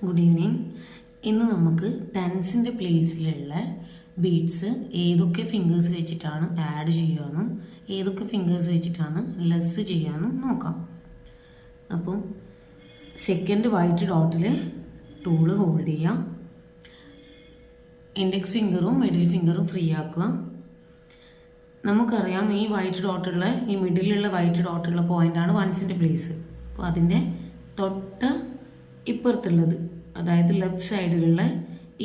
Good evening. ഇന്ന് നമുക്ക് ടെൻസിൻ്റെ പ്ലേസിലുള്ള beads ഏതൊക്കെ ഫിംഗേഴ്സ് വെച്ചിട്ടാണ് ആഡ് ചെയ്യാമെന്നും ഏതൊക്കെ ഫിംഗേഴ്സ് വെച്ചിട്ടാണ് ലെസ് ചെയ്യാമെന്നും നോക്കാം. അപ്പം സെക്കൻഡ് വൈറ്റ് ഡോട്ടിൽ ടൂള് ഹോൾഡ് ചെയ്യാം. ഇൻഡെക്സ് ഫിംഗറും മിഡിൽ ഫിംഗറും ഫ്രീ ആക്കുക. നമുക്കറിയാം ഈ വൈറ്റ് ഡോട്ടുള്ള ഈ മിഡിലുള്ള വൈറ്റ് ഡോട്ടുള്ള പോയിൻ്റാണ് വൺസിൻ്റെ പ്ലേസ്. അപ്പോൾ അതിൻ്റെ തൊട്ട് ഇപ്പുറത്തുള്ളത്, അതായത് ലെഫ്റ്റ് സൈഡിലുള്ള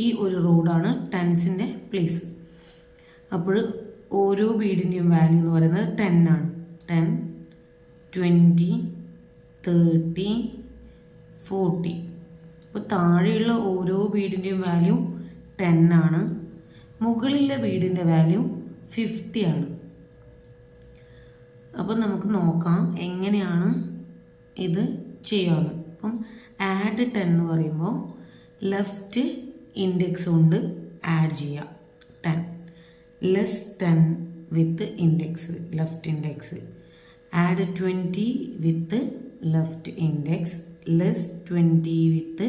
ഈ ഒരു റോഡാണ് ടെൻസിൻ്റെ പ്ലേസ്. അപ്പോൾ ഓരോ ബീഡിൻ്റെയും വാല്യൂ എന്ന് പറയുന്നത് 10 ആണ്. 10, 20, 30, 40. അപ്പോൾ താഴെയുള്ള ഓരോ ബീഡിൻ്റെയും വാല്യൂ 10 ആണ്. മുകളിലെ ബീഡിൻ്റെ വാല്യൂ 50 ആണ്. അപ്പം നമുക്ക് നോക്കാം എങ്ങനെയാണ് ഇത് ചെയ്യാമെന്ന്. അപ്പം ആഡ് 10 എന്ന് പറയുമ്പോൾ ലെഫ്റ്റ് ഇൻഡെക്സ് കൊണ്ട് ആഡ് ചെയ്യാം 10. Less 10 with index, left index. Add 20 with left index. Less 20 with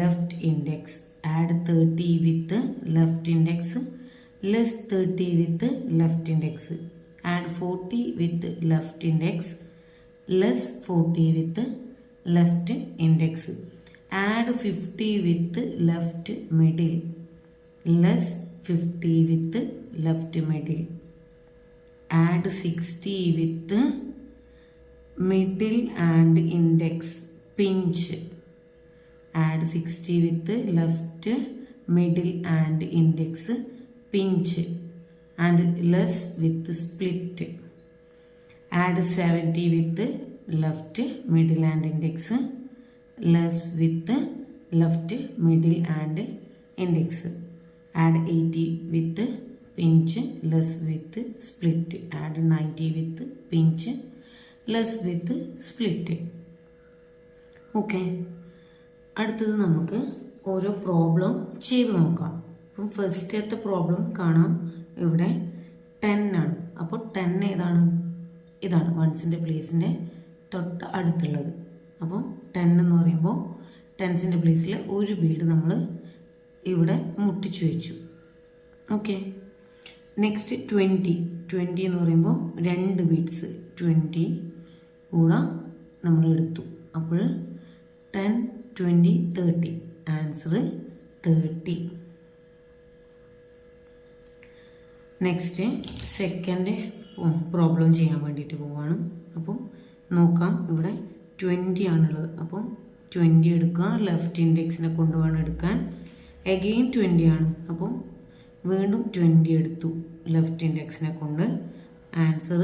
left index. Add 30 with left index. Less 30 with left index. Add 40 with left index. Less 40 with left index. Add 50 with left middle. Less 50 with left middle. Add 60 with middle and index pinch. Add 60 with left middle and index pinch. And less with split. Add 70 with left middle and index. Less with left middle and index. Add 80 with pinch. Less with split. Add 90 with pinch. Less with split. Okay, അടുത്തത് നമുക്ക് ഓരോ problem ചെയ്ത് നോക്കാം. അപ്പം ഫസ്റ്റത്തെ problem കാണാം. ഇവിടെ 10 ആണ്. അപ്പോൾ 10 ഏതാണ്? ഇതാണ് വൺസിൻ്റെ പ്ലേസിൻ്റെ തൊട്ട് അടുത്തുള്ളത്. അപ്പം 10 എന്ന് പറയുമ്പോൾ ടെൻസിൻ്റെ പ്ലേസിൽ ഒരു ബീഡ് നമ്മൾ ഇവിടെ മുട്ടിച്ചു വെച്ചു. ഓക്കെ, നെക്സ്റ്റ് 20 എന്ന് പറയുമ്പോൾ 2 ബീഡ്സ് 20 കൂടെ നമ്മൾ എടുത്തു. അപ്പോൾ 10, 20, 30. ആൻസർ 30. നെക്സ്റ്റ് സെക്കൻഡ് പ്രോബ്ലം ചെയ്യാൻ വേണ്ടിയിട്ട് പോവാണ്. അപ്പം നോക്കാം, ഇവിടെ 20 ആണുള്ളത്. അപ്പം 20 എടുക്കുക. ലെഫ്റ്റ് ഇൻഡെക്സിനെ കൊണ്ടുവേണം എടുക്കാൻ. അഗെയിൻ 20 ആണ്. അപ്പം വീണ്ടും 20 എടുത്തു ലെഫ്റ്റ് ഇൻഡെക്സിനെ കൊണ്ട്. ആൻസർ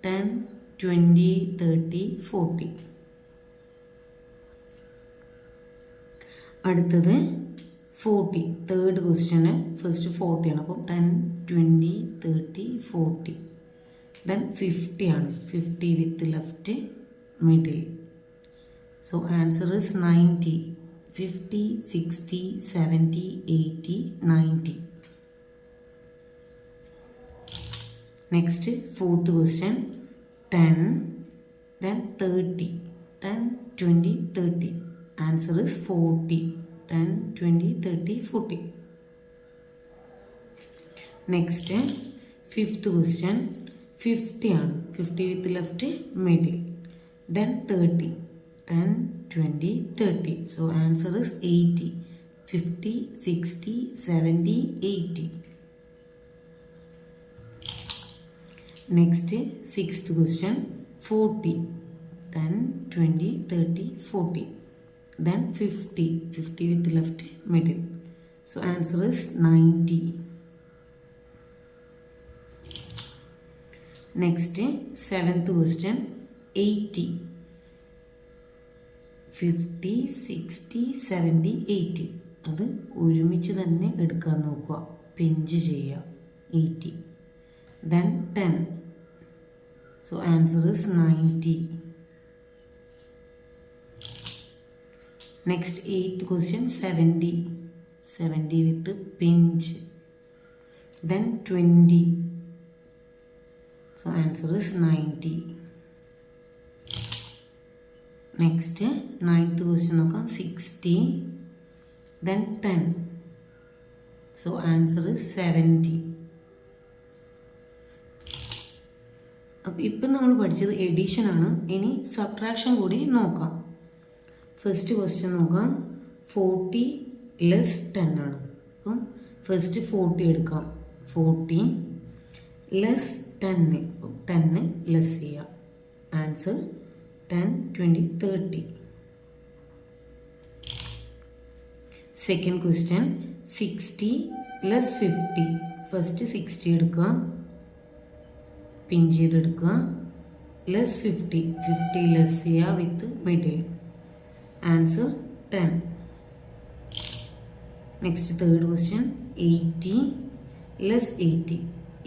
10, 20, 30, 40. അടുത്തത് 40. തേർഡ് ക്വസ്റ്റ്യന് ഫസ്റ്റ് 40 ആണ്. അപ്പം 10, 20, 30, 40. ദെൻ 50 ആണ്. 50 വിത്ത് left middle. So answer is 90. 50, 60, 70, 80, 90. Next, fourth question. 10, then 30. 10, 20, 30. Answer is 40. 10, 20, 30, 40. Next, fifth question. 50 ആണ്. 50 with left middle. Then 30. 10, 20, 30. So answer is 80. 50, 60, 70, 80. Next, sixth question. 40. 10, 20, 30, 40. Then 50. 50 with left middle. So answer is 90. Next, seventh question. 80. 50, 60, 70, 80. അത് ഒരുമിച്ച് തന്നെ എടുക്കാൻ നോക്കുക. Pinch ചെയ്യുക. 80. Then 10. So answer is 90. Next, eighth question. 70. 70 with pinch. Then 20. So answer is 90. Next, ninth question നോക്കാം. 60, then 10. So answer is 70. അപ്പോൾ ഇപ്പം നമ്മൾ പഠിച്ചത് എഡിഷൻ ആണ്. ഇനി സബ്ട്രാക്ഷൻ കൂടി നോക്കാം. ഫസ്റ്റ് ക്വസ്റ്റ്യൻ നോക്കാം. 40 ലെസ് 10 ആണ്. അപ്പം ഫസ്റ്റ് 40 എടുക്കാം. 40 ലെസ് 10, 10 ലെസ് ചെയ്യുക. Answer 10, 20, 30. Second question 60 less 50. First 60 എടുക്കുക, പിൻ ചെയ്തെടുക്കുക. ലെസ് 50, 50 ലെസ് ചെയ്യുക with middle. Answer 10. Next third question 80 less 80.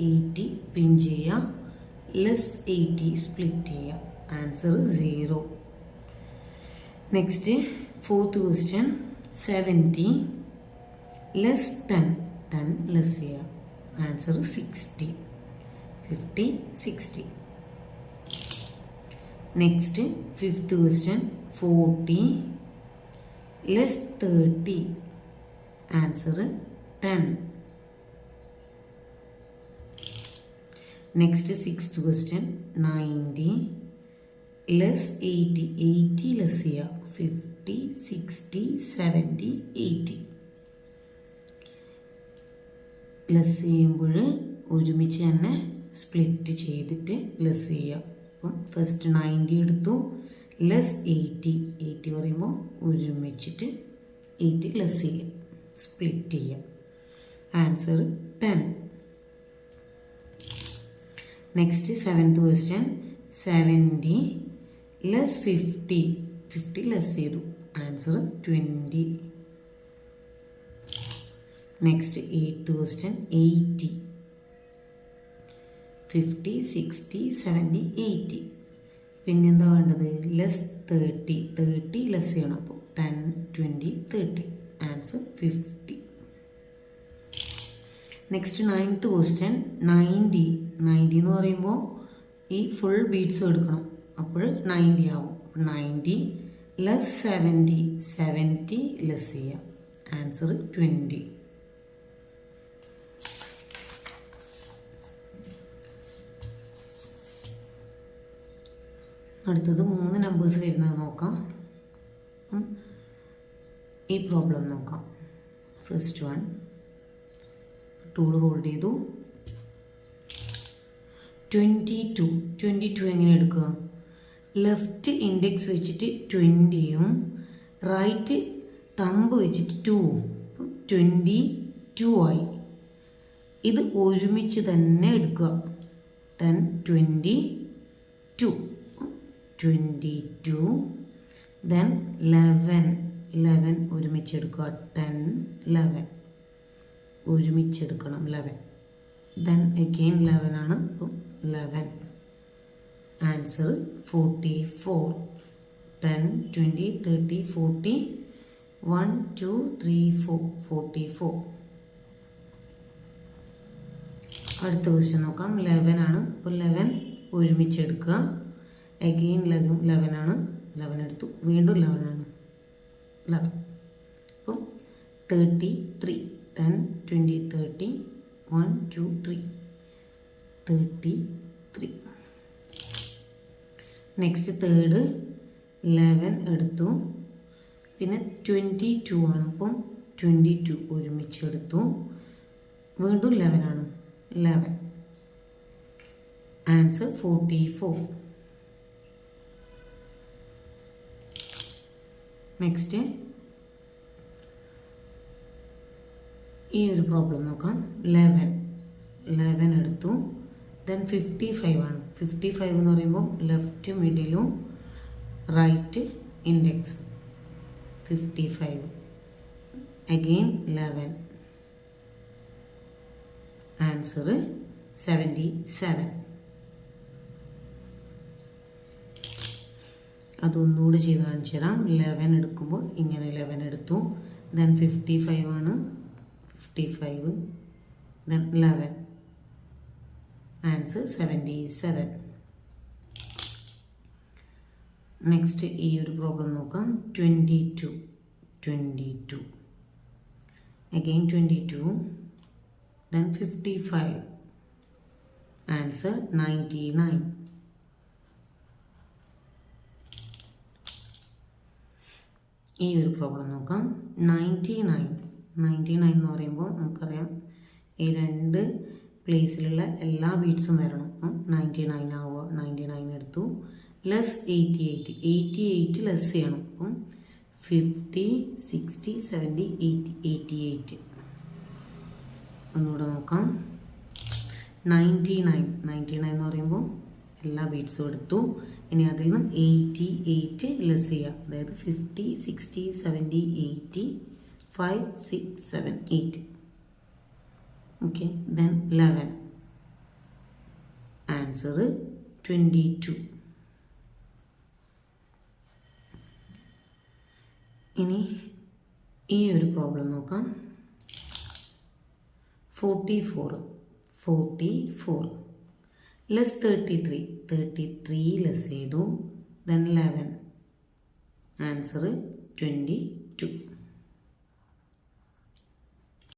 80 pin ചെയ്യുക, ലെസ് 80 സ്പ്ലിറ്റ് ചെയ്യുക. Answer 0. Next fourth question 70 less 10. 10 less ചെയ്യുക. Answer 60. 50, 60. Next fifth question 40 less 30. Answer 10. Next sixth question 90 less 80. 80 less ചെയ്യുക. 50, 60, 70, 80. Less ചെയ്യുമ്പോൾ ഒരുമിച്ച് തന്നെ split ചെയ്തിട്ട് less ചെയ്യുക. അപ്പം ഫസ്റ്റ് 90 എടുത്തു, ലെസ് 80. 80 പറയുമ്പോൾ ഒരുമിച്ചിട്ട് 80 ലെസ് ചെയ്യുക, സ്പ്ലിറ്റ് ചെയ്യുക. Answer 10. Next seventh question 70 less 50. 50 less ചെയ്തു. ആൻസർ 20. Next eighth question 80. 50, 60, 70, 80. പിന്നെന്താ വേണ്ടത്? ലെസ് 30. 30 ലെസ് ചെയ്യണം. അപ്പോൾ 10, 20, 30. ആൻസർ 50. Next ninth question 90. 90 എന്ന് പറയുമ്പോൾ ഈ ഫുൾ ബീഡ്സ് എടുക്കണം. അപ്പോൾ 90 ആവും. 90 ലെസ് 70. 70 ലെസ് ചെയ്യുക. ആൻസർ 20. അടുത്തത് 3 നമ്പേഴ്സ് വരുന്നത് നോക്കാം. ഈ പ്രോബ്ലം നോക്കാം. ഫസ്റ്റ് വൺ ടൂൾ ഹോൾഡ് ചെയ്തു. 22. 22 എങ്ങനെ എടുക്കുക? ലെഫ്റ്റ് ഇൻഡെക്സ് വെച്ചിട്ട് 20യും റൈറ്റ് തമ്പ് വെച്ചിട്ട് 2ഉം. 22 ആയി. ഇത് ഒരുമിച്ച് തന്നെ എടുക്കുക. 10, 22. 22. ദെൻ 11. 11 ഒരുമിച്ചെടുക്കുക. 10, 11 ഒരുമിച്ചെടുക്കണം. 11. ദെൻ അഗെയിൻ 11 ആണ്. 11. ആൻസർ 44. 10, 20, 30, 40. 1, 2, 3, 4. 44. അടുത്ത ക്വസ്റ്റ്യൻ നോക്കാം. 11 ആണ്. അപ്പോൾ 11 ഒരുമിച്ചെടുക്കുക. അഗെയിൻ 11 ആണ്. 11 എടുത്തു. വീണ്ടും 11 ആണ്. 11. അപ്പോൾ 33. 10, 20, 30. 1, 2, 3. 33. നെക്സ്റ്റ് തേർഡ് 11 എടുത്തു. പിന്നെ 22 ആണ്. അപ്പം 22 ഒരുമിച്ചെടുത്തു. വീണ്ടും 11 ആണ്. 11. ആൻസർ 44. നെക്സ്റ്റ് ഈ ഒരു പ്രോബ്ലം നോക്കാം. 11 എടുത്തു. ദെൻ 55 ആണ്. 55 എന്ന് പറയുമ്പോൾ ലെഫ്റ്റ് മിഡിലും റൈറ്റ് ഇൻഡെക്സ്. 55. അഗെയിൻ 11. ആൻസർ 77. അതൊന്നുകൂടി ചെയ്ത് കാണിച്ചു തരാം. 11 എടുക്കുമ്പോൾ ഇങ്ങനെ 11 എടുത്തു. ദെൻ 55 ആണ്. 55. ദെൻ 11. ആൻസർ 77. നെക്സ്റ്റ് ഈ ഒരു പ്രോബ്ലം നോക്കാം. 22. again 22, then 55, answer 99. ഈ ഒരു പ്രോബ്ലം നോക്കാം. 99 എന്ന് പറയുമ്പോൾ നമുക്കറിയാം ഈ രണ്ട് പ്ലേസിലുള്ള എല്ലാ ബീറ്റ്സും വരണം. 99 ആവുക, 99 എടുത്തു, ലെസ് 88 ലെസ് ചെയ്യണം. അപ്പം 50, 60, 70, 80, 88. ഒന്നുകൂടെ നോക്കാം. 99 എന്ന് പറയുമ്പോൾ എല്ലാ ബീറ്റ്സും എടുത്തു. ഇനി അതിൽ നിന്ന് 88 ലെസ് ചെയ്യുക. അതായത് 50, 60, 70, 80, 5, 6, 7, 8. Okay, then 11, answer 22. ഇനി ഈ ഒരു പ്രോബ്ലം നോക്കാം. 44 ലെസ് 33 ലെസ് ചെയ്തു, ദെൻ 11, ആൻസർ 22.